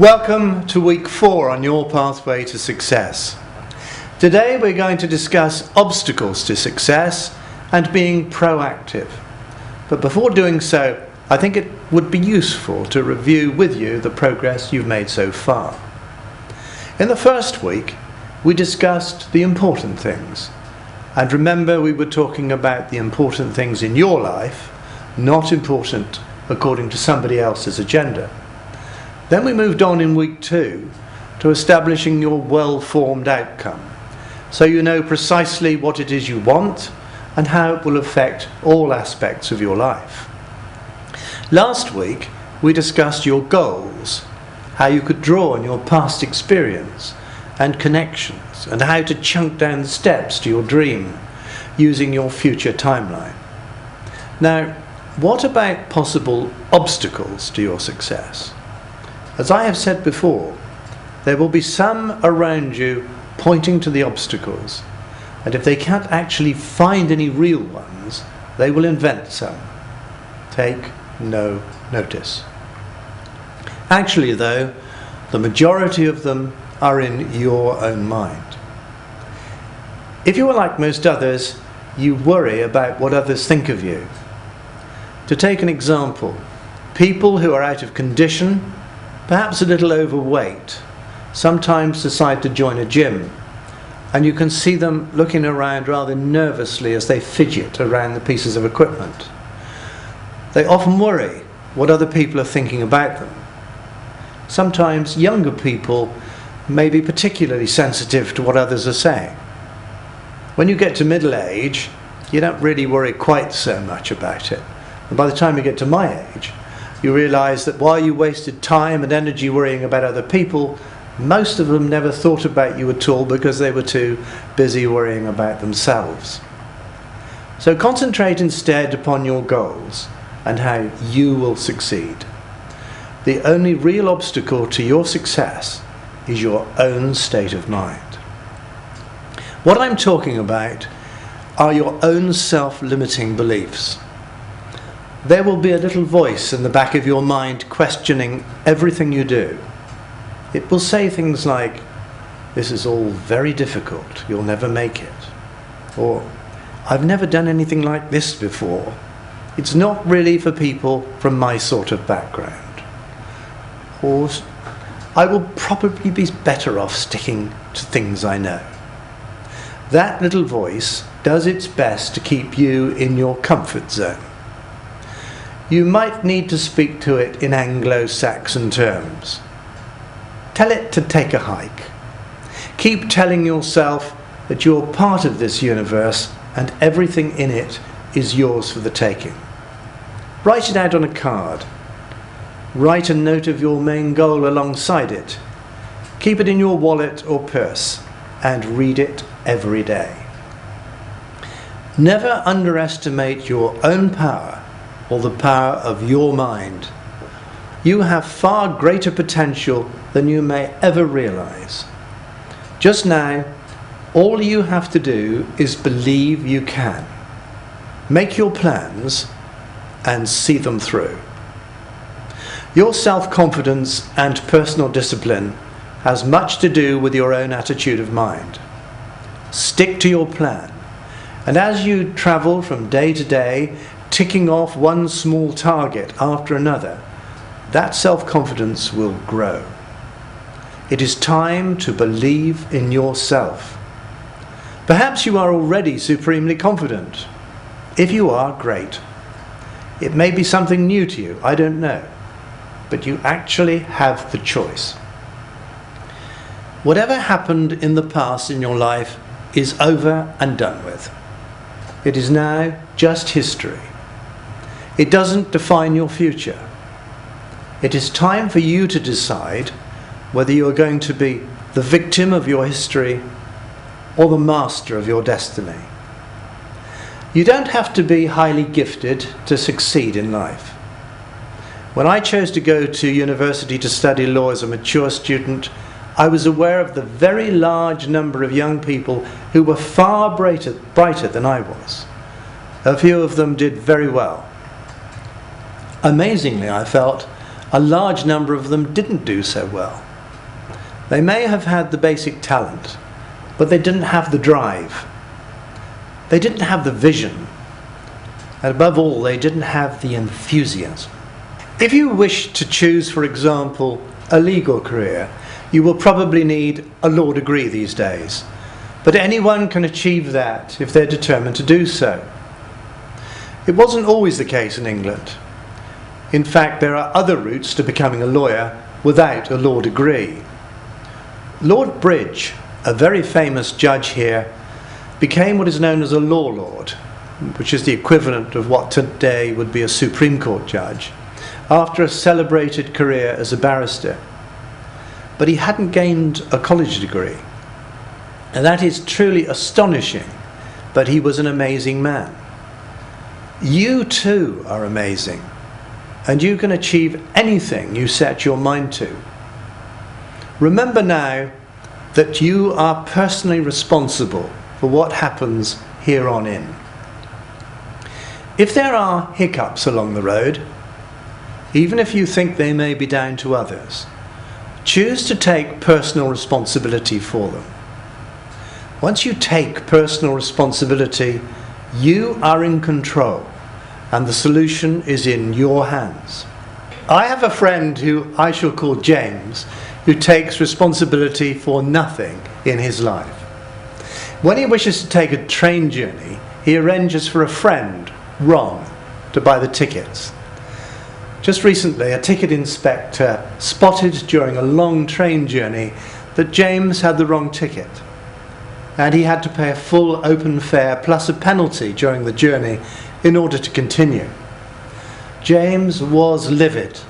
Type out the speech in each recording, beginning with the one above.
Welcome to week 4 on your pathway to success. Today we're going to discuss obstacles to success and being proactive. But before doing so, I think it would be useful to review with you the progress you've made so far. In the first week, we discussed the important things. And remember, we were talking about the important things in your life, not important according to somebody else's agenda. Then we moved on in week 2 to establishing your well-formed outcome, so you know precisely what it is you want and how it will affect all aspects of your life. Last week we discussed your goals, how you could draw on your past experience and connections, and how to chunk down the steps to your dream using your future timeline. Now, what about possible obstacles to your success? As I have said before, there will be some around you pointing to the obstacles, and if they can't actually find any real ones, they will invent some. Take no notice. Actually, though, the majority of them are in your own mind. If you are like most others, you worry about what others think of you. To take an example, people who are out of condition, perhaps a little overweight, sometimes decide to join a gym, and you can see them looking around rather nervously as they fidget around the pieces of equipment. They often worry what other people are thinking about them. Sometimes younger people may be particularly sensitive to what others are saying. When you get to middle age, you don't really worry quite so much about it. And by the time you get to my age, you realise that while you wasted time and energy worrying about other people, most of them never thought about you at all because they were too busy worrying about themselves. So concentrate instead upon your goals and how you will succeed. The only real obstacle to your success is your own state of mind. What I'm talking about are your own self-limiting beliefs. There will be a little voice in the back of your mind questioning everything you do. It will say things like, "This is all very difficult, you'll never make it." Or, "I've never done anything like this before. It's not really for people from my sort of background." Or, "I will probably be better off sticking to things I know." That little voice does its best to keep you in your comfort zone. You might need to speak to it in Anglo-Saxon terms. Tell it to take a hike. Keep telling yourself that you're part of this universe and everything in it is yours for the taking. Write it out on a card. Write a note of your main goal alongside it. Keep it in your wallet or purse and read it every day. Never underestimate your own power or the power of your mind. You have far greater potential than you may ever realize. Just now, all you have to do is believe you can. Make your plans and see them through. Your self-confidence and personal discipline has much to do with your own attitude of mind. Stick to your plan, and as you travel from day to day, ticking off one small target after another, that self-confidence will grow. It is time to believe in yourself. Perhaps you are already supremely confident. If you are, great. It may be something new to you, I don't know, but you actually have the choice. Whatever happened in the past in your life is over and done with. It is now just history. It doesn't define your future. It is time for you to decide whether you are going to be the victim of your history or the master of your destiny. You don't have to be highly gifted to succeed in life. When I chose to go to university to study law as a mature student, I was aware of the very large number of young people who were far brighter than I was. A few of them did very well. Amazingly, I felt, a large number of them didn't do so well. They may have had the basic talent, but they didn't have the drive. They didn't have the vision. And above all, they didn't have the enthusiasm. If you wish to choose, for example, a legal career, you will probably need a law degree these days. But anyone can achieve that if they're determined to do so. It wasn't always the case in England. In fact, there are other routes to becoming a lawyer without a law degree. Lord Bridge, a very famous judge here, became what is known as a law lord, which is the equivalent of what today would be a Supreme Court judge, after a celebrated career as a barrister. But he hadn't gained a college degree. And that is truly astonishing, but he was an amazing man. You too are amazing, and you can achieve anything you set your mind to. Remember now that you are personally responsible for what happens here on in. If there are hiccups along the road, even if you think they may be down to others, choose to take personal responsibility for them. Once you take personal responsibility, you are in control, and the solution is in your hands. I have a friend who I shall call James, who takes responsibility for nothing in his life. When he wishes to take a train journey, he arranges for a friend, Ron, to buy the tickets. Just recently, a ticket inspector spotted during a long train journey that James had the wrong ticket, and he had to pay a full open fare plus a penalty during the journey in order to continue. James was livid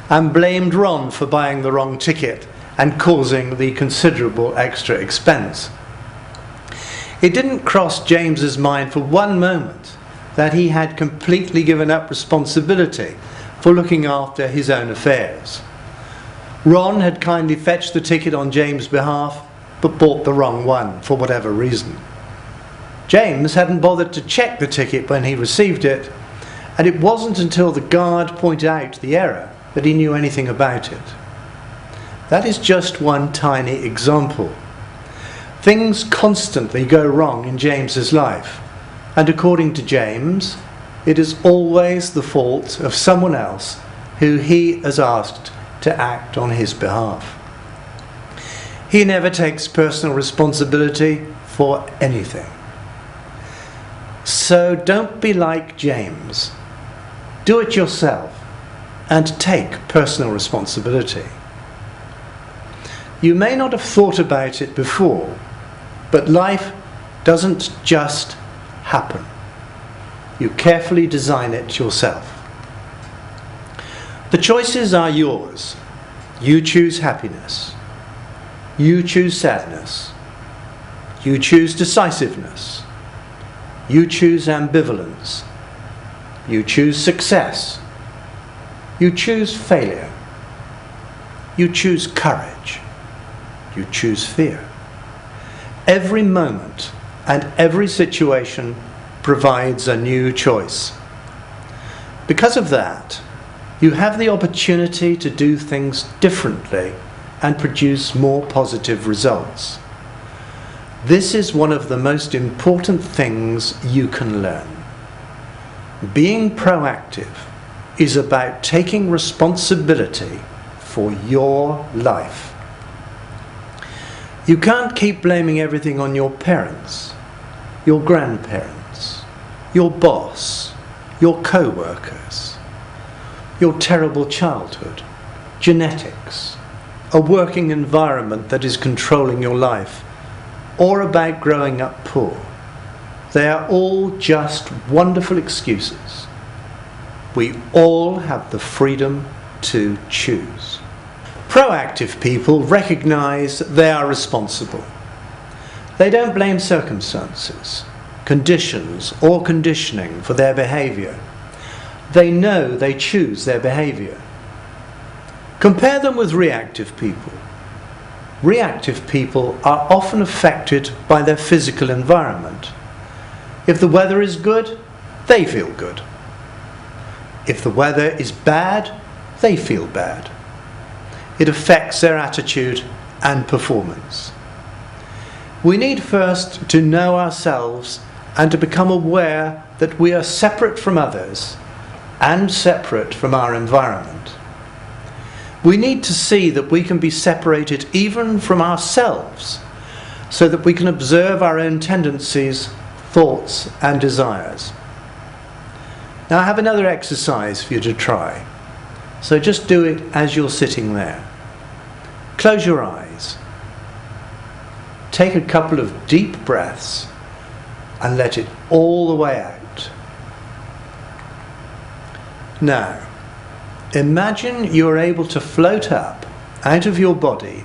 and blamed Ron for buying the wrong ticket and causing the considerable extra expense. It didn't cross James's mind for one moment that he had completely given up responsibility for looking after his own affairs. Ron had kindly fetched the ticket on James' behalf, but bought the wrong one for whatever reason. James hadn't bothered to check the ticket when he received it, and it wasn't until the guard pointed out the error that he knew anything about it. That is just one tiny example. Things constantly go wrong in James's life, and according to James, it is always the fault of someone else who he has asked to act on his behalf. He never takes personal responsibility for anything. So don't be like James. Do it yourself and take personal responsibility. You may not have thought about it before, but life doesn't just happen. You carefully design it yourself. The choices are yours. You choose happiness. You choose sadness. You choose decisiveness. You choose ambivalence. You choose success. You choose failure. You choose courage. You choose fear. Every moment and every situation provides a new choice. Because of that, you have the opportunity to do things differently and produce more positive results. This is one of the most important things you can learn. Being proactive is about taking responsibility for your life. You can't keep blaming everything on your parents, your grandparents, your boss, your co-workers, your terrible childhood, genetics, a working environment that is controlling your life, or about growing up poor. They are all just wonderful excuses. We all have the freedom to choose. Proactive people recognize they are responsible. They don't blame circumstances, conditions, or conditioning for their behavior. They know they choose their behavior. Compare them with reactive people. Reactive people are often affected by their physical environment. If the weather is good, they feel good. If the weather is bad, they feel bad. It affects their attitude and performance. We need first to know ourselves and to become aware that we are separate from others and separate from our environment. We need to see that we can be separated even from ourselves, so that we can observe our own tendencies, thoughts and desires. Now I have another exercise for you to try. So just do it as you're sitting there. Close your eyes. Take a couple of deep breaths and let it all the way out. Now, imagine you're able to float up out of your body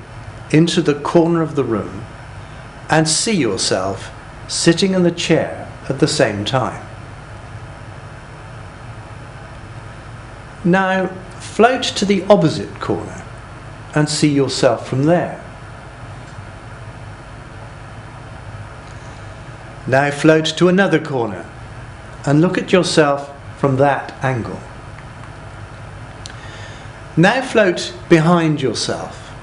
into the corner of the room and see yourself sitting in the chair at the same time. Now, float to the opposite corner and see yourself from there. Now float to another corner and look at yourself from that angle. Now float behind yourself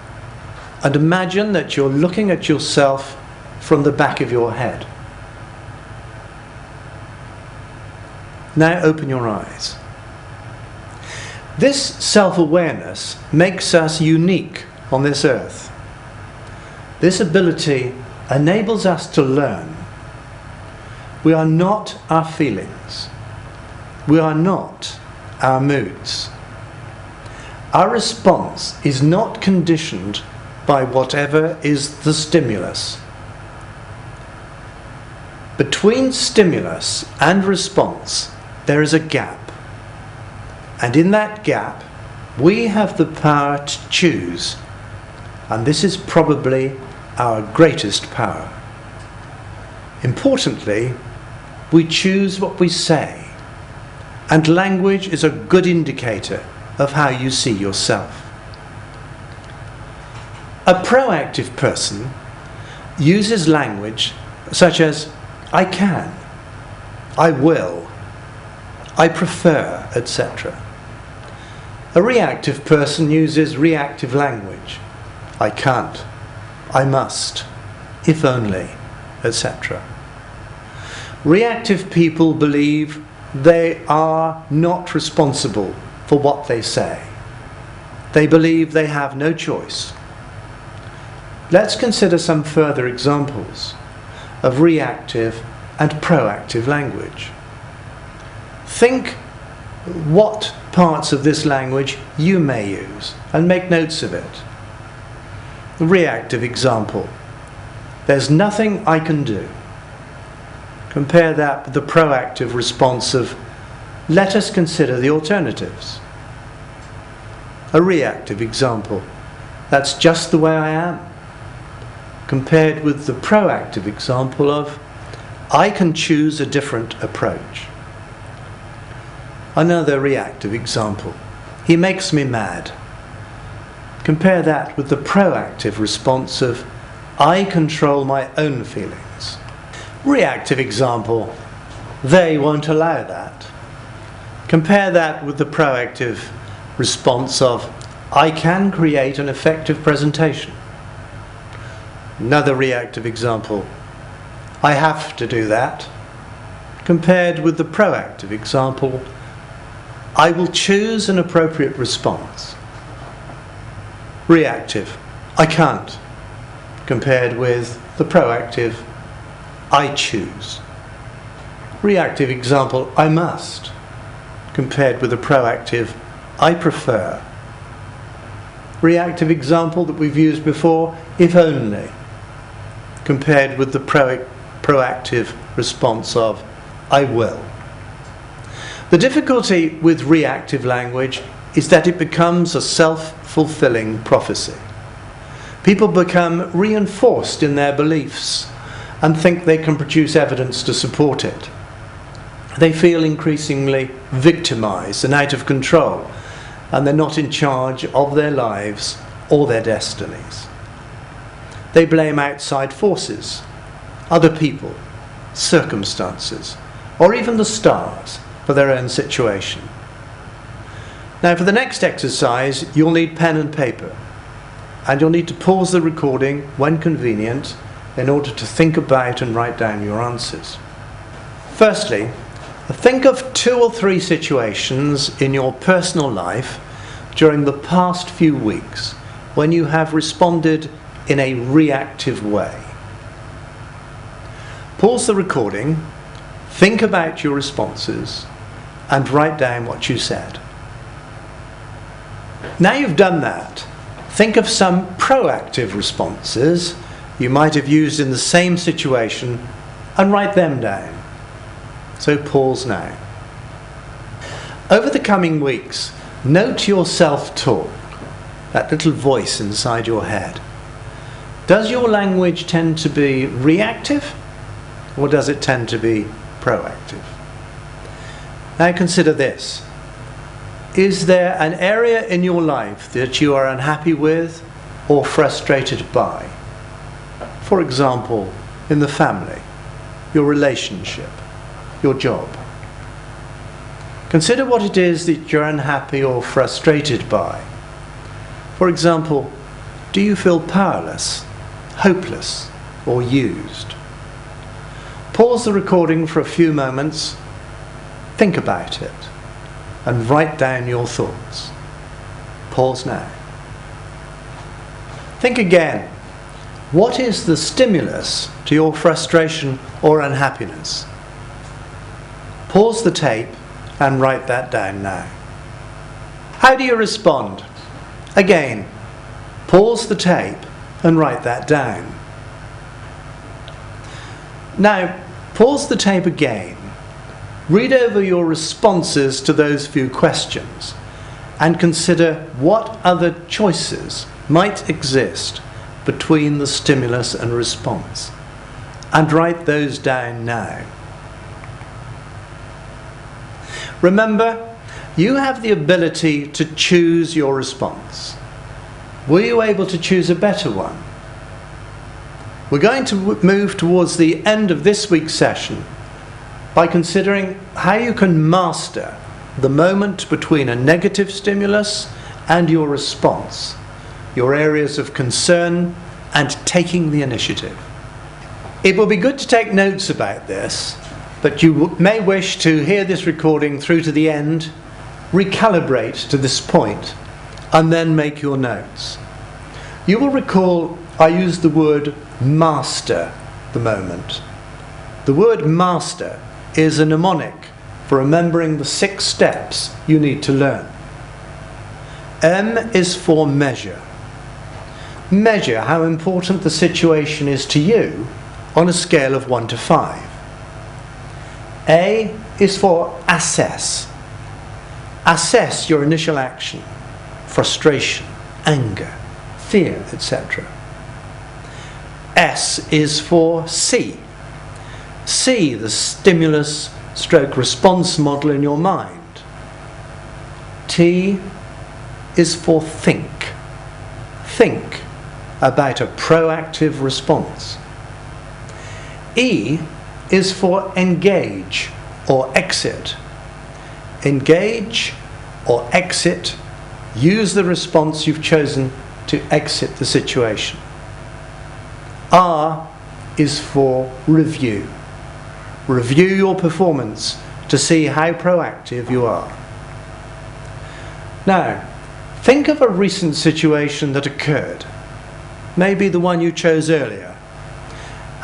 and imagine that you're looking at yourself from the back of your head. Now open your eyes. This self-awareness makes us unique on this earth. This ability enables us to learn. We are not our feelings. We are not our moods. Our response is not conditioned by whatever is the stimulus. Between stimulus and response, there is a gap. And in that gap, we have the power to choose. And this is probably our greatest power. Importantly, we choose what we say. And language is a good indicator of how you see yourself. A proactive person uses language such as I can, I will, I prefer, etc. A reactive person uses reactive language. I can't, I must, if only, etc. Reactive people believe they are not responsible for what they say. They believe they have no choice. Let's consider some further examples of reactive and proactive language. Think what parts of this language you may use and make notes of it. The reactive example. There's nothing I can do. Compare that with the proactive response of let us consider the alternatives. A reactive example. That's just the way I am. Compared with the proactive example of I can choose a different approach. Another reactive example. He makes me mad. Compare that with the proactive response of I control my own feelings. Reactive example. They won't allow that. Compare that with the proactive response of I can create an effective presentation. Another reactive example. I have to do that. Compared with the proactive example, I will choose an appropriate response. Reactive. I can't. Compared with the proactive, I choose. Reactive example. I must. Compared with the proactive, I prefer. Reactive example that we've used before, if only. Compared with the proactive response of I will. The difficulty with reactive language is that it becomes a self-fulfilling prophecy. People become reinforced in their beliefs and think they can produce evidence to support it. They feel increasingly victimized and out of control, and they're not in charge of their lives or their destinies. They blame outside forces, other people, circumstances, or even the stars for their own situation. Now for the next exercise, you'll need pen and paper. And you'll need to pause the recording when convenient in order to think about and write down your answers. Firstly, think of 2 or 3 situations in your personal life during the past few weeks when you have responded in a reactive way. Pause the recording, think about your responses, and write down what you said. Now you've done that, think of some proactive responses you might have used in the same situation and write them down. So pause now. Over the coming weeks, note your self-talk, that little voice inside your head. Does your language tend to be reactive, or does it tend to be proactive? Now consider this. Is there an area in your life that you are unhappy with or frustrated by? For example, in the family, your relationship, your job. Consider what it is that you're unhappy or frustrated by. For example, do you feel powerless, hopeless, or used? Pause the recording for a few moments, think about it, and write down your thoughts. Pause now. Think again. What is the stimulus to your frustration or unhappiness? Pause the tape and write that down now. How do you respond? Again, pause the tape and write that down. Now, pause the tape again. Read over your responses to those few questions and consider what other choices might exist between the stimulus and response, and write those down now. Remember, you have the ability to choose your response. Were you able to choose a better one? We're going to move towards the end of this week's session by considering how you can master the moment between a negative stimulus and your response, your areas of concern, and taking the initiative. It will be good to take notes about this, but you may wish to hear this recording through to the end, recalibrate to this point, and then make your notes. You will recall I used the word master the moment. The word master is a mnemonic for remembering the 6 steps you need to learn. M is for measure. Measure how important the situation is to you on a scale of 1 to 5. A is for assess. Assess your initial action, frustration, anger, fear, etc. S is for see. See the stimulus stroke response model in your mind. T is for think. Think about a proactive response. E is for engage or exit. Engage or exit. Use the response you've chosen to exit the situation. R is for review. Review your performance to see how proactive you are. Now, think of a recent situation that occurred, maybe the one you chose earlier,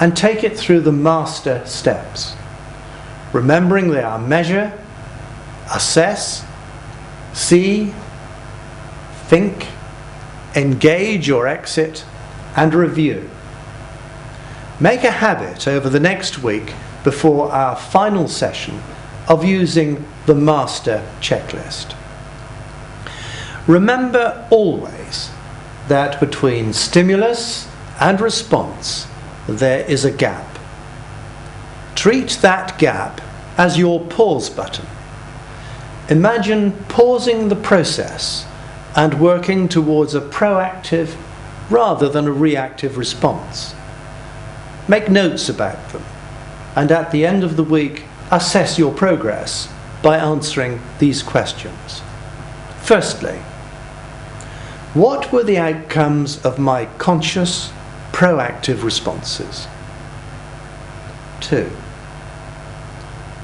and take it through the master steps, remembering they are measure, assess, see, think, engage or exit, and review. Make a habit over the next week before our final session of using the master checklist. Remember always that between stimulus and response there is a gap. Treat that gap as your pause button. Imagine pausing the process and working towards a proactive rather than a reactive response. Make notes about them, and at the end of the week assess your progress by answering these questions. Firstly, what were the outcomes of my conscious, proactive responses? 2.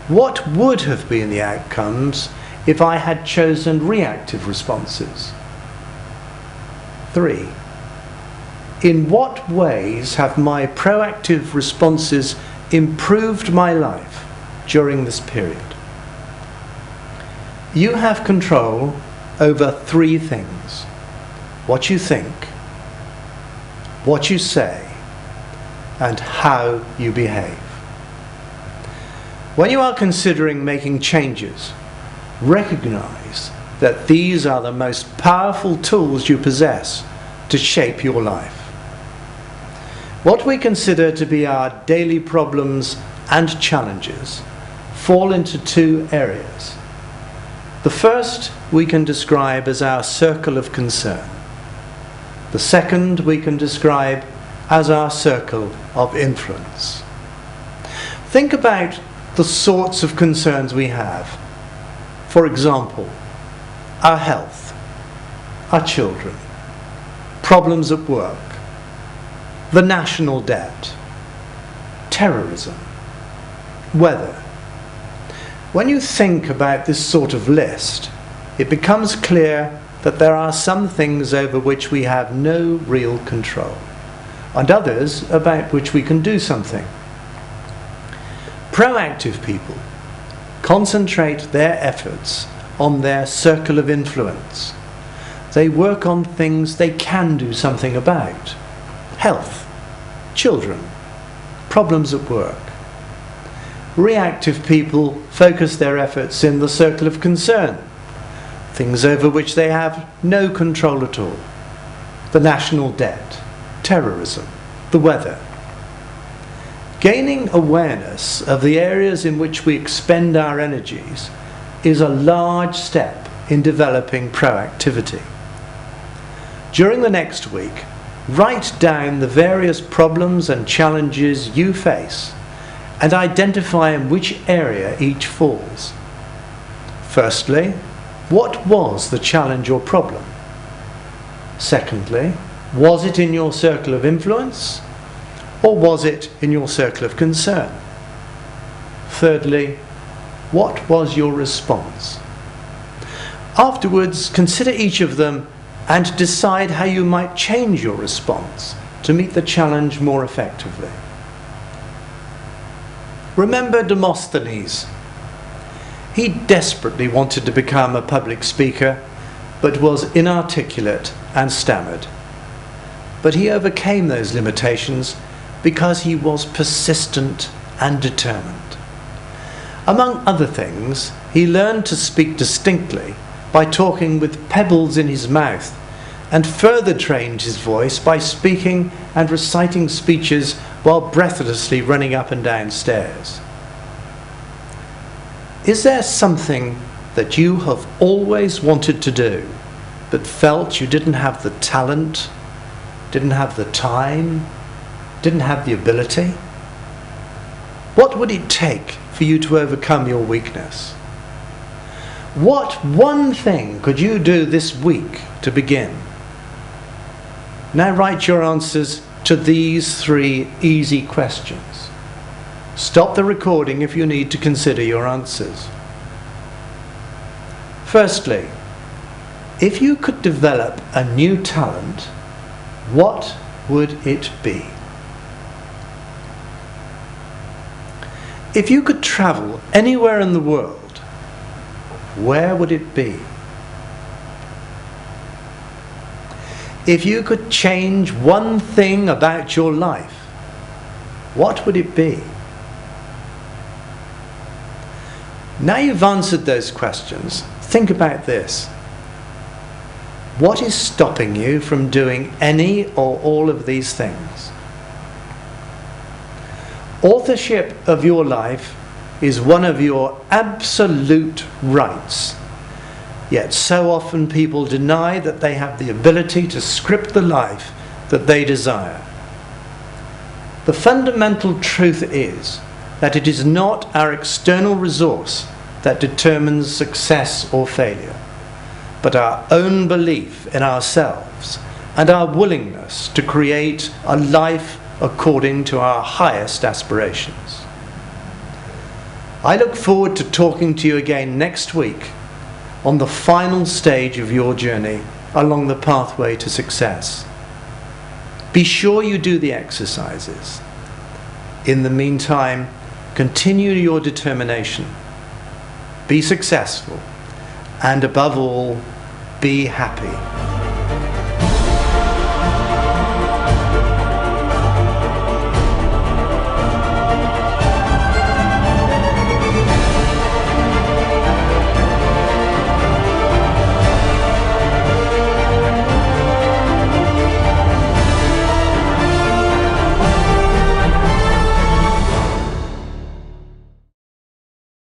What would have been the outcomes if I had chosen reactive responses? 3. In what ways have my proactive responses improved my life during this period? You have control over 3 things: what you think, what you say, and how you behave. When you are considering making changes, recognize that these are the most powerful tools you possess to shape your life. What we consider to be our daily problems and challenges fall into 2 areas. The first we can describe as our circle of concern. The second we can describe as our circle of influence. Think about the sorts of concerns we have. For example, our health, our children, problems at work, the national debt, terrorism, weather. When you think about this sort of list, it becomes clear that there are some things over which we have no real control, and others about which we can do something. Proactive people concentrate their efforts on their circle of influence. They work on things they can do something about: health, children, problems at work. Reactive people focus their efforts in the circle of concern, things over which they have no control at all: the national debt, terrorism, the weather. Gaining awareness of the areas in which we expend our energies is a large step in developing proactivity. During the next week, write down the various problems and challenges you face and identify in which area each falls. Firstly, what was the challenge or problem? Secondly, was it in your circle of influence, or was it in your circle of concern? Thirdly, what was your response? Afterwards, consider each of them and decide how you might change your response to meet the challenge more effectively. Remember Demosthenes. He desperately wanted to become a public speaker, but was inarticulate and stammered. But he overcame those limitations because he was persistent and determined. Among other things, he learned to speak distinctly by talking with pebbles in his mouth, and further trained his voice by speaking and reciting speeches while breathlessly running up and down stairs. Is there something that you have always wanted to do, but felt you didn't have the talent, didn't have the time, didn't have the ability? What would it take for you to overcome your weakness? What one thing could you do this week to begin? Now write your answers to these 3 easy questions. Stop the recording if you need to consider your answers. Firstly, if you could develop a new talent, what would it be? If you could travel anywhere in the world, where would it be? If you could change one thing about your life, what would it be? Now you've answered those questions, think about this. What is stopping you from doing any or all of these things? Authorship of your life is one of your absolute rights. Yet so often people deny that they have the ability to script the life that they desire. The fundamental truth is that it is not our external resource that determines success or failure. but our own belief in ourselves and our willingness to create a life according to our highest aspirations. I look forward to talking to you again next week on the final stage of your journey along the pathway to success. Be sure you do the exercises. In the meantime, continue your determination. Be successful, and above all, be happy.